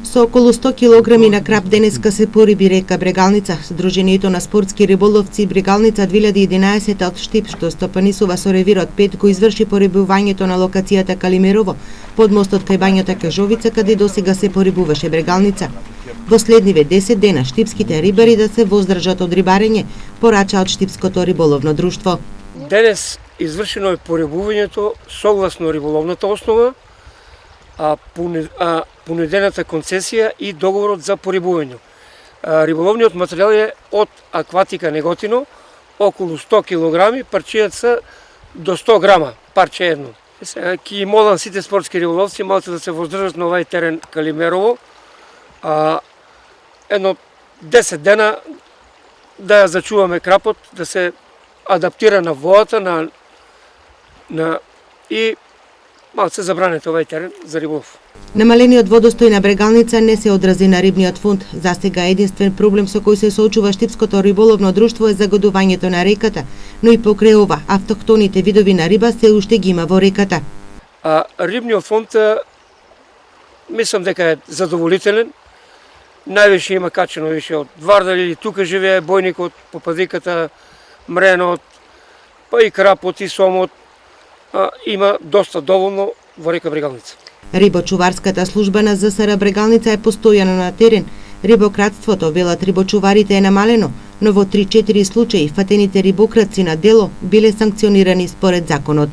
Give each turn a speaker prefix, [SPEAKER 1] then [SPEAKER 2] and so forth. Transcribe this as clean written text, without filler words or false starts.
[SPEAKER 1] Со околу 100 килограми на крап денеска се пориби река Брегалница. Сдруженијето на спортски риболовци Брегалница 2011 од Штип, што стопанисува со ревирот 5, го изврши порибувањето на локацијата Калимерово, под мостот кај бањата Кажовица, каде досега се порибуваше Брегалница. Во следниве 10 дена штипските рибари да се воздржат од рибарење, порача од Штипското риболовно друштво.
[SPEAKER 2] Денес извршено е порибувањето согласно риболовната основа, понудената концесија и договорот за порибување. Риболовниот материјал е од Акватика Неготино, околу 100 килограми, парчињата до 100 грама, парче едно. Сега ќе молам сите спортски риболовци малку да се воздржат на овај терен Калимерово, едно 10 дена да ја зачуваме крапот, да се адаптира на водата, и малку се забранете овај терен за риболов.
[SPEAKER 1] Намалениот водостој на Брегалница не се одрази на рибниот фонд. За сега единствен проблем со кој се соочува Штипското риболовно друштво е загадувањето на реката, но и покрај ова, автохтоните видови на риба се уште ги има во реката.
[SPEAKER 2] Рибниот фонд мислам дека е задоволителен. Највише има качено више од вардали, тука живее бојникот, попадиката, мренот, па и крапот и сомот. Има доста доволно во река Брегалница.
[SPEAKER 1] Рибочуварската служба на ЗСР Брегалница е постојано на терен. Рибократството, велат рибочуварите, е намалено, но во 3-4 случаи фатените рибокраци на дело биле санкционирани според законот.